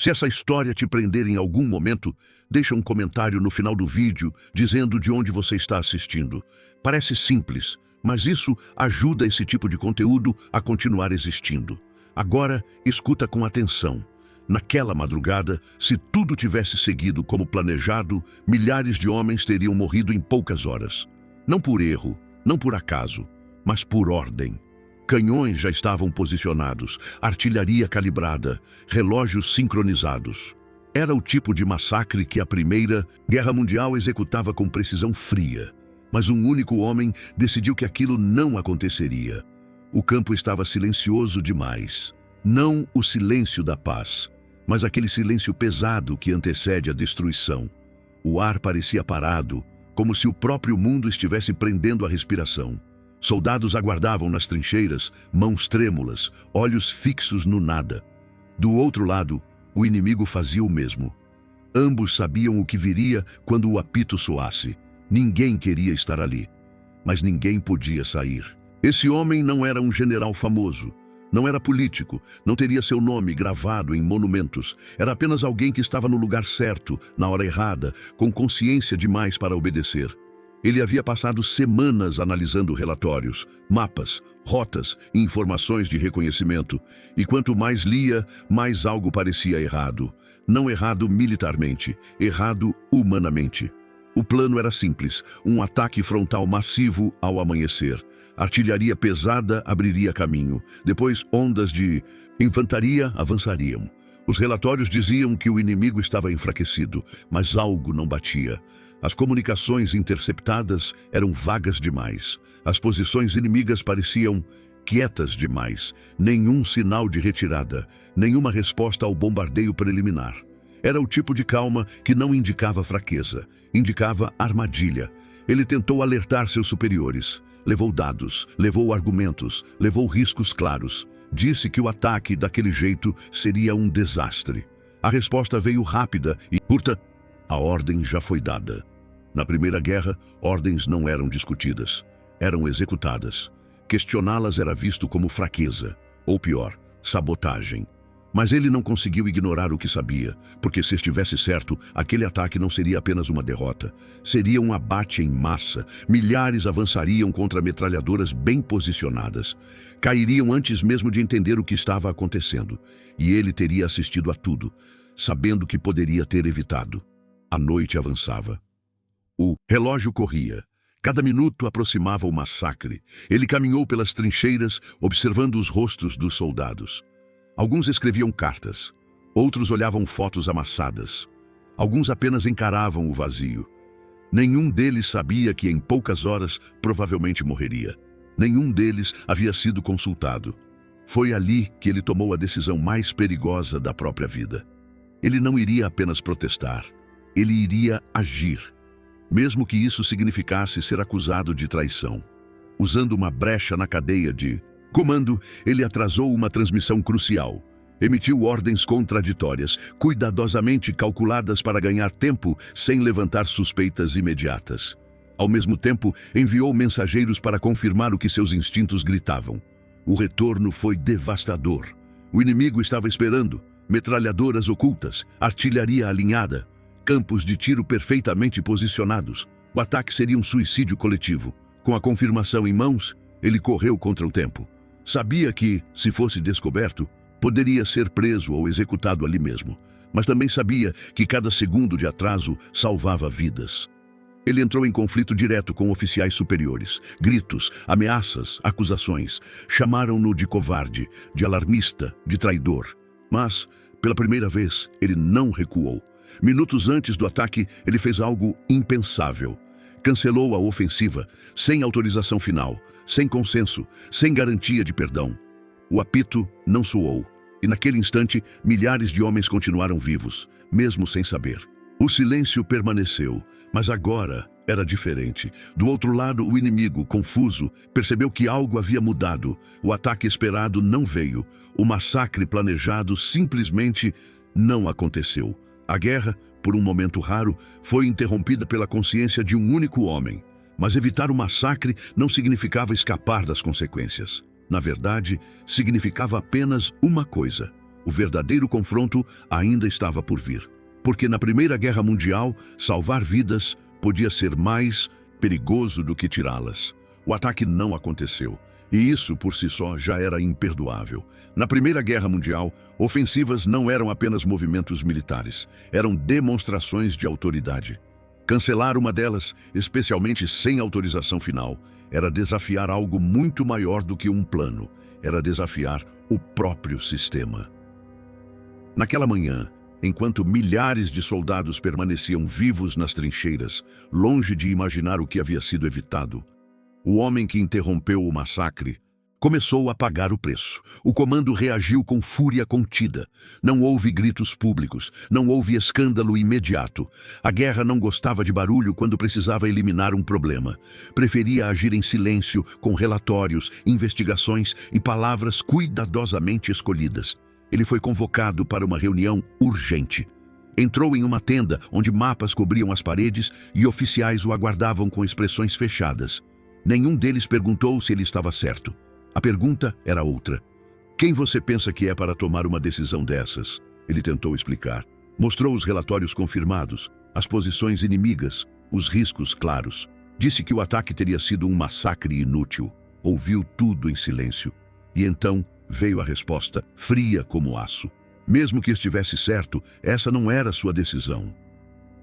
Se essa história te prender em algum momento, deixa um comentário no final do vídeo dizendo de onde você está assistindo. Parece simples, mas isso ajuda esse tipo de conteúdo a continuar existindo. Agora, escuta com atenção. Naquela madrugada, se tudo tivesse seguido como planejado, milhares de homens teriam morrido em poucas horas. Não por erro, não por acaso, mas por ordem. Canhões já estavam posicionados, artilharia calibrada, relógios sincronizados. Era o tipo de massacre que a Primeira Guerra Mundial executava com precisão fria. Mas um único homem decidiu que aquilo não aconteceria. O campo estava silencioso demais. Não o silêncio da paz, mas aquele silêncio pesado que antecede a destruição. O ar parecia parado, como se o próprio mundo estivesse prendendo a respiração. Soldados aguardavam nas trincheiras, mãos trêmulas, olhos fixos no nada. Do outro lado, o inimigo fazia o mesmo. Ambos sabiam o que viria quando o apito soasse. Ninguém queria estar ali, mas ninguém podia sair. Esse homem não era um general famoso, não era político, não teria seu nome gravado em monumentos. Era apenas alguém que estava no lugar certo, na hora errada, com consciência demais para obedecer. Ele havia passado semanas analisando relatórios, mapas, rotas e informações de reconhecimento. E quanto mais lia, mais algo parecia errado. Não errado militarmente, errado humanamente. O plano era simples, um ataque frontal massivo ao amanhecer. Artilharia pesada abriria caminho. Depois, ondas de infantaria avançariam. Os relatórios diziam que o inimigo estava enfraquecido, mas algo não batia. As comunicações interceptadas eram vagas demais. As posições inimigas pareciam quietas demais. Nenhum sinal de retirada, nenhuma resposta ao bombardeio preliminar. Era o tipo de calma que não indicava fraqueza, indicava armadilha. Ele tentou alertar seus superiores. Levou dados, levou argumentos, levou riscos claros. Disse que o ataque daquele jeito seria um desastre. A resposta veio rápida e curta. A ordem já foi dada. Na Primeira Guerra, ordens não eram discutidas, eram executadas. Questioná-las era visto como fraqueza, ou pior, sabotagem. Mas ele não conseguiu ignorar o que sabia, porque se estivesse certo, aquele ataque não seria apenas uma derrota. Seria um abate em massa. Milhares avançariam contra metralhadoras bem posicionadas. Cairiam antes mesmo de entender o que estava acontecendo. E ele teria assistido a tudo, sabendo que poderia ter evitado. A noite avançava. O relógio corria. Cada minuto aproximava o massacre. Ele caminhou pelas trincheiras, observando os rostos dos soldados. Alguns escreviam cartas, outros olhavam fotos amassadas. Alguns apenas encaravam o vazio. Nenhum deles sabia que em poucas horas provavelmente morreria. Nenhum deles havia sido consultado. Foi ali que ele tomou a decisão mais perigosa da própria vida. Ele não iria apenas protestar, ele iria agir, mesmo que isso significasse ser acusado de traição. Usando uma brecha na cadeia de comando, ele atrasou uma transmissão crucial. Emitiu ordens contraditórias, cuidadosamente calculadas para ganhar tempo sem levantar suspeitas imediatas. Ao mesmo tempo, enviou mensageiros para confirmar o que seus instintos gritavam. O retorno foi devastador. O inimigo estava esperando. Metralhadoras ocultas, artilharia alinhada, campos de tiro perfeitamente posicionados. O ataque seria um suicídio coletivo. Com a confirmação em mãos, ele correu contra o tempo. Sabia que, se fosse descoberto, poderia ser preso ou executado ali mesmo. Mas também sabia que cada segundo de atraso salvava vidas. Ele entrou em conflito direto com oficiais superiores. Gritos, ameaças, acusações. Chamaram-no de covarde, de alarmista, de traidor. Mas, pela primeira vez, ele não recuou. Minutos antes do ataque, ele fez algo impensável. Cancelou a ofensiva, sem autorização final, sem consenso, sem garantia de perdão. O apito não soou, e naquele instante, milhares de homens continuaram vivos, mesmo sem saber. O silêncio permaneceu, mas agora era diferente. Do outro lado, o inimigo, confuso, percebeu que algo havia mudado. O ataque esperado não veio. O massacre planejado simplesmente não aconteceu. A guerra, por um momento raro, foi interrompida pela consciência de um único homem. Mas evitar o massacre não significava escapar das consequências. Na verdade, significava apenas uma coisa: O verdadeiro confronto ainda estava por vir. Porque na Primeira Guerra Mundial, salvar vidas podia ser mais perigoso do que tirá-las. O ataque não aconteceu, e isso por si só já era imperdoável. Na Primeira Guerra Mundial, ofensivas não eram apenas movimentos militares, eram demonstrações de autoridade. Cancelar uma delas, especialmente sem autorização final, era desafiar algo muito maior do que um plano, era desafiar o próprio sistema. Naquela manhã, enquanto milhares de soldados permaneciam vivos nas trincheiras, longe de imaginar o que havia sido evitado, o homem que interrompeu o massacre começou a pagar o preço. O comando reagiu com fúria contida. Não houve gritos públicos, não houve escândalo imediato. A guerra não gostava de barulho quando precisava eliminar um problema. Preferia agir em silêncio, com relatórios, investigações e palavras cuidadosamente escolhidas. Ele foi convocado para uma reunião urgente. Entrou em uma tenda onde mapas cobriam as paredes e oficiais o aguardavam com expressões fechadas. Nenhum deles perguntou se ele estava certo. A pergunta era outra. Quem você pensa que é para tomar uma decisão dessas? Ele tentou explicar. Mostrou os relatórios confirmados, as posições inimigas, os riscos claros. Disse que o ataque teria sido um massacre inútil. Ouviu tudo em silêncio. E então veio a resposta, fria como aço. Mesmo que estivesse certo, essa não era sua decisão.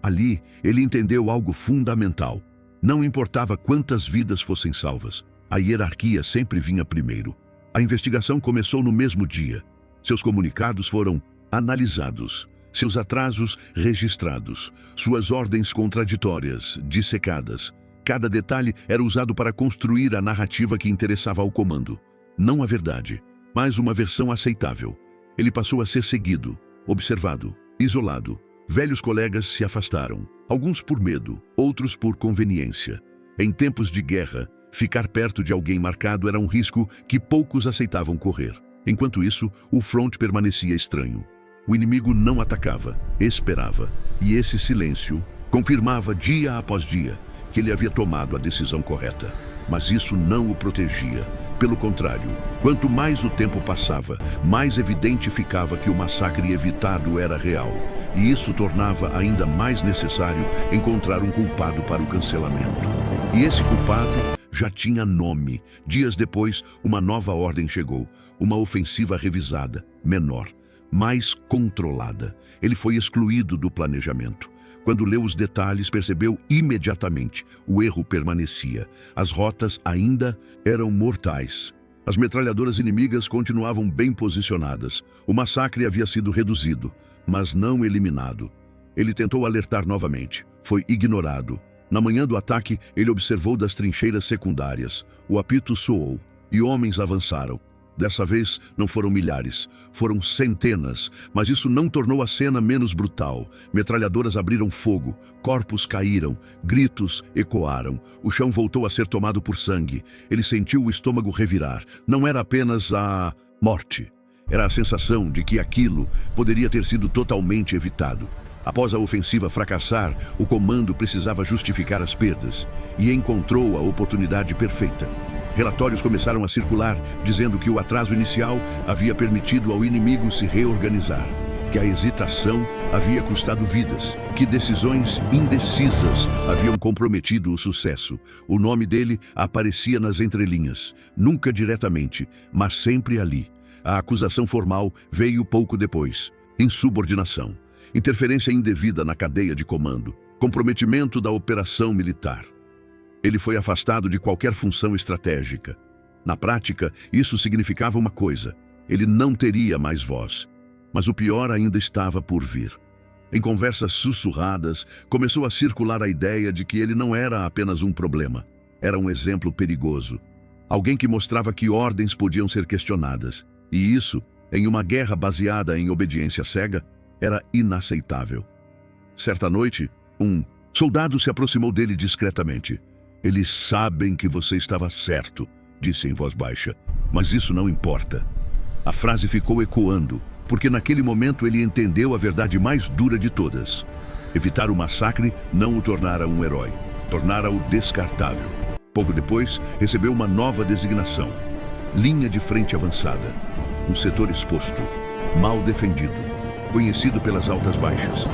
Ali, ele entendeu algo fundamental. Não importava quantas vidas fossem salvas, a hierarquia sempre vinha primeiro. A investigação começou no mesmo dia. Seus comunicados foram analisados, seus atrasos registrados, suas ordens contraditórias dissecadas. Cada detalhe era usado para construir a narrativa que interessava ao comando. Não a verdade, mas uma versão aceitável. Ele passou a ser seguido, observado, isolado. Velhos colegas se afastaram, alguns por medo, outros por conveniência. Em tempos de guerra, ficar perto de alguém marcado era um risco que poucos aceitavam correr. Enquanto isso, o front permanecia estranho. O inimigo não atacava, esperava. E esse silêncio confirmava dia após dia que ele havia tomado a decisão correta. Mas isso não o protegia. Pelo contrário, quanto mais o tempo passava, mais evidente ficava que o massacre evitado era real. E isso tornava ainda mais necessário encontrar um culpado para o cancelamento. E esse culpado já tinha nome. Dias depois, uma nova ordem chegou. Uma ofensiva revisada, menor, mais controlada. Ele foi excluído do planejamento. Quando leu os detalhes, percebeu imediatamente. O erro permanecia. As rotas ainda eram mortais. As metralhadoras inimigas continuavam bem posicionadas. O massacre havia sido reduzido, mas não eliminado. Ele tentou alertar novamente. Foi ignorado. Na manhã do ataque, ele observou das trincheiras secundárias. O apito soou e homens avançaram. Dessa vez, não foram milhares, foram centenas, mas isso não tornou a cena menos brutal. Metralhadoras abriram fogo, corpos caíram, gritos ecoaram. O chão voltou a ser tomado por sangue. Ele sentiu o estômago revirar. Não era apenas a morte. Era a sensação de que aquilo poderia ter sido totalmente evitado. Após a ofensiva fracassar, o comando precisava justificar as perdas e encontrou a oportunidade perfeita. Relatórios começaram a circular, dizendo que o atraso inicial havia permitido ao inimigo se reorganizar, que a hesitação havia custado vidas, que decisões indecisas haviam comprometido o sucesso. O nome dele aparecia nas entrelinhas, nunca diretamente, mas sempre ali. A acusação formal veio pouco depois. Insubordinação, interferência indevida na cadeia de comando, comprometimento da operação militar. Ele foi afastado de qualquer função estratégica. Na prática, isso significava uma coisa: ele não teria mais voz. Mas o pior ainda estava por vir. Em conversas sussurradas, começou a circular a ideia de que ele não era apenas um problema. Era um exemplo perigoso. Alguém que mostrava que ordens podiam ser questionadas. E isso, em uma guerra baseada em obediência cega, era inaceitável. Certa noite, um soldado se aproximou dele discretamente. "Eles sabem que você estava certo", disse em voz baixa, "mas isso não importa." A frase ficou ecoando, porque naquele momento ele entendeu a verdade mais dura de todas. Evitar o massacre não o tornara um herói, tornara-o descartável. Pouco depois, recebeu uma nova designação: linha de frente avançada. Um setor exposto, mal defendido, conhecido pelas altas baixas.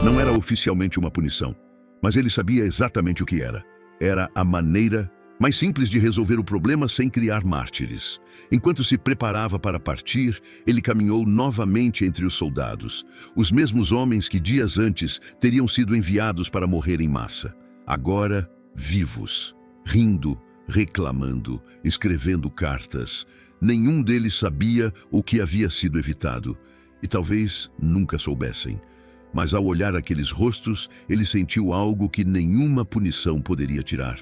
Não era oficialmente uma punição, mas ele sabia exatamente o que era. Era a maneira mais simples de resolver o problema sem criar mártires. Enquanto se preparava para partir, ele caminhou novamente entre os soldados, os mesmos homens que dias antes teriam sido enviados para morrer em massa. Agora, vivos, rindo, reclamando, escrevendo cartas. Nenhum deles sabia o que havia sido evitado, e talvez nunca soubessem. Mas ao olhar aqueles rostos, ele sentiu algo que nenhuma punição poderia tirar.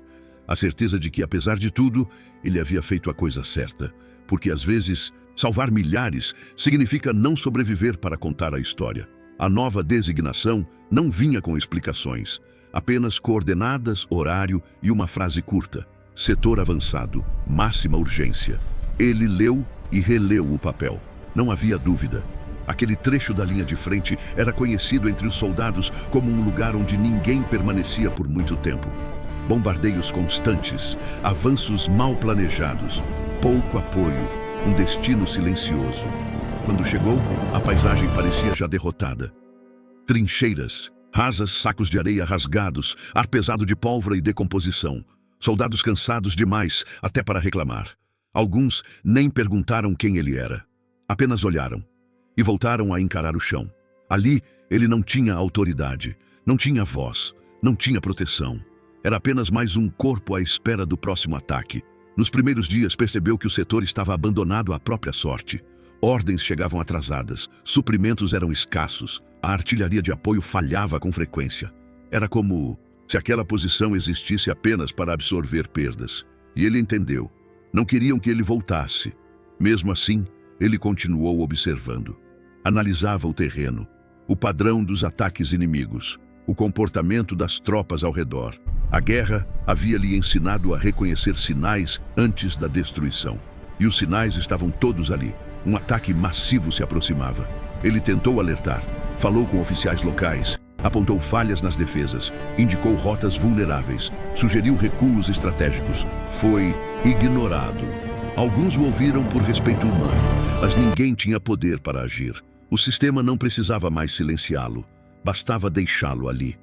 A certeza de que, apesar de tudo, ele havia feito a coisa certa. Porque, às vezes, salvar milhares significa não sobreviver para contar a história. A nova designação não vinha com explicações, apenas coordenadas, horário e uma frase curta. Setor avançado, máxima urgência. Ele leu e releu o papel. Não havia dúvida. Aquele trecho da linha de frente era conhecido entre os soldados como um lugar onde ninguém permanecia por muito tempo. Bombardeios constantes, avanços mal planejados, pouco apoio, um destino silencioso. Quando chegou, a paisagem parecia já derrotada. Trincheiras, rasas, sacos de areia rasgados, ar pesado de pólvora e decomposição. Soldados cansados demais até para reclamar. Alguns nem perguntaram quem ele era. Apenas olharam e voltaram a encarar o chão. Ali, ele não tinha autoridade, não tinha voz, não tinha proteção. Era apenas mais um corpo à espera do próximo ataque. Nos primeiros dias, percebeu que o setor estava abandonado à própria sorte. Ordens chegavam atrasadas, suprimentos eram escassos, a artilharia de apoio falhava com frequência. Era como se aquela posição existisse apenas para absorver perdas. E ele entendeu. Não queriam que ele voltasse. Mesmo assim, ele continuou observando. Analisava o terreno, o padrão dos ataques inimigos, o comportamento das tropas ao redor. A guerra havia lhe ensinado a reconhecer sinais antes da destruição. E os sinais estavam todos ali. Um ataque massivo se aproximava. Ele tentou alertar, falou com oficiais locais, apontou falhas nas defesas, indicou rotas vulneráveis, sugeriu recuos estratégicos. Foi ignorado. Alguns o ouviram por respeito humano, mas ninguém tinha poder para agir. O sistema não precisava mais silenciá-lo, bastava deixá-lo ali.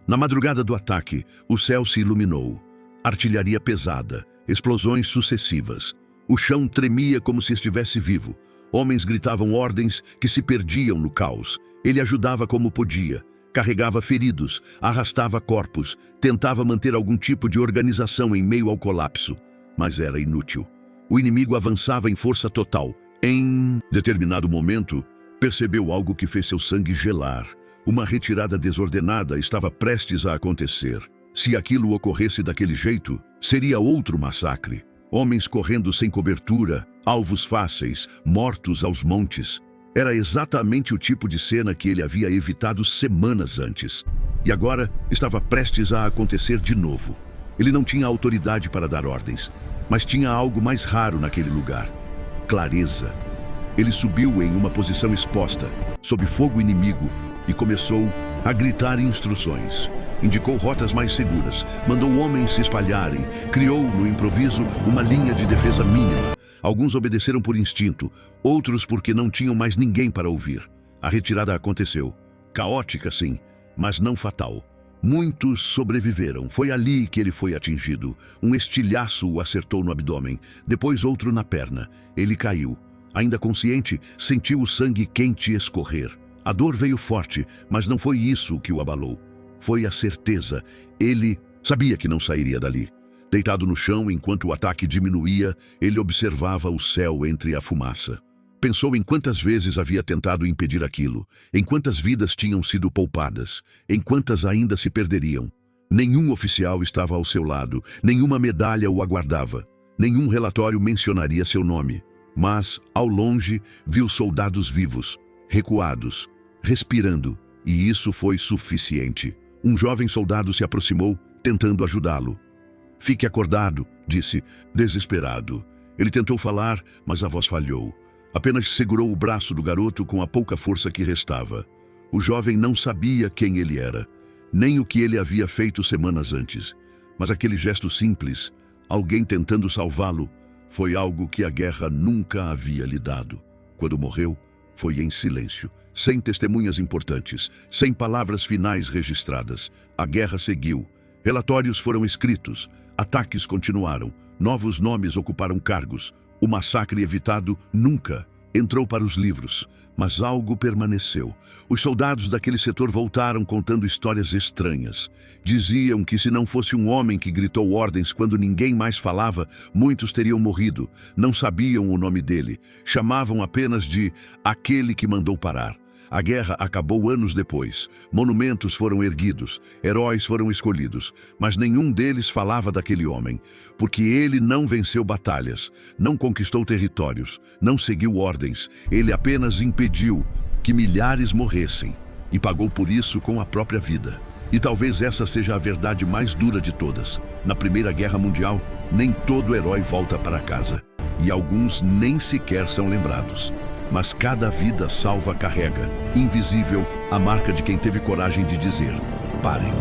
Na madrugada do ataque, o céu se iluminou. Artilharia pesada, explosões sucessivas. O chão tremia como se estivesse vivo. Homens gritavam ordens que se perdiam no caos. Ele ajudava como podia. Carregava feridos, arrastava corpos, tentava manter algum tipo de organização em meio ao colapso. Mas era inútil. O inimigo avançava em força total. Em determinado momento, percebeu algo que fez seu sangue gelar. Uma retirada desordenada estava prestes a acontecer. Se aquilo ocorresse daquele jeito, seria outro massacre. Homens correndo sem cobertura, alvos fáceis, mortos aos montes. Era exatamente o tipo de cena que ele havia evitado semanas antes. E agora estava prestes a acontecer de novo. Ele não tinha autoridade para dar ordens, mas tinha algo mais raro naquele lugar: clareza. Ele subiu em uma posição exposta, sob fogo inimigo, e começou a gritar instruções. Indicou rotas mais seguras, mandou homens se espalharem, criou, no improviso, uma linha de defesa mínima. Alguns obedeceram por instinto, outros porque não tinham mais ninguém para ouvir. A retirada aconteceu. Caótica, sim, mas não fatal. Muitos sobreviveram. Foi ali que ele foi atingido. Um estilhaço o acertou no abdômen, depois outro na perna. Ele caiu. Ainda consciente, sentiu o sangue quente escorrer. A dor veio forte, mas não foi isso que o abalou. Foi a certeza. Ele sabia que não sairia dali. Deitado no chão, enquanto o ataque diminuía, ele observava o céu entre a fumaça. Pensou em quantas vezes havia tentado impedir aquilo, em quantas vidas tinham sido poupadas, em quantas ainda se perderiam. Nenhum oficial estava ao seu lado, nenhuma medalha o aguardava, nenhum relatório mencionaria seu nome. Mas, ao longe, viu soldados vivos, recuados, respirando, e isso foi suficiente. Um jovem soldado se aproximou, tentando ajudá-lo. "Fique acordado", disse, desesperado. Ele tentou falar, mas a voz falhou. Apenas segurou o braço do garoto com a pouca força que restava. O jovem não sabia quem ele era, nem o que ele havia feito semanas antes. Mas aquele gesto simples, alguém tentando salvá-lo, foi algo que a guerra nunca havia lhe dado. Quando morreu, Foi em silêncio, sem testemunhas importantes, sem palavras finais registradas. A guerra seguiu. Relatórios foram escritos, ataques continuaram, novos nomes ocuparam cargos. O massacre evitado nunca entrou para os livros, mas algo permaneceu. Os soldados daquele setor voltaram contando histórias estranhas. Diziam que se não fosse um homem que gritou ordens quando ninguém mais falava, muitos teriam morrido. Não sabiam o nome dele. Chamavam apenas de aquele que mandou parar. A guerra acabou anos depois. Monumentos foram erguidos, heróis foram escolhidos, mas nenhum deles falava daquele homem, porque ele não venceu batalhas, não conquistou territórios, não seguiu ordens. Ele apenas impediu que milhares morressem e pagou por isso com a própria vida. E talvez essa seja a verdade mais dura de todas. Na Primeira Guerra Mundial, nem todo herói volta para casa, e alguns nem sequer são lembrados. Mas cada vida salva carrega, invisível, a marca de quem teve coragem de dizer: parem.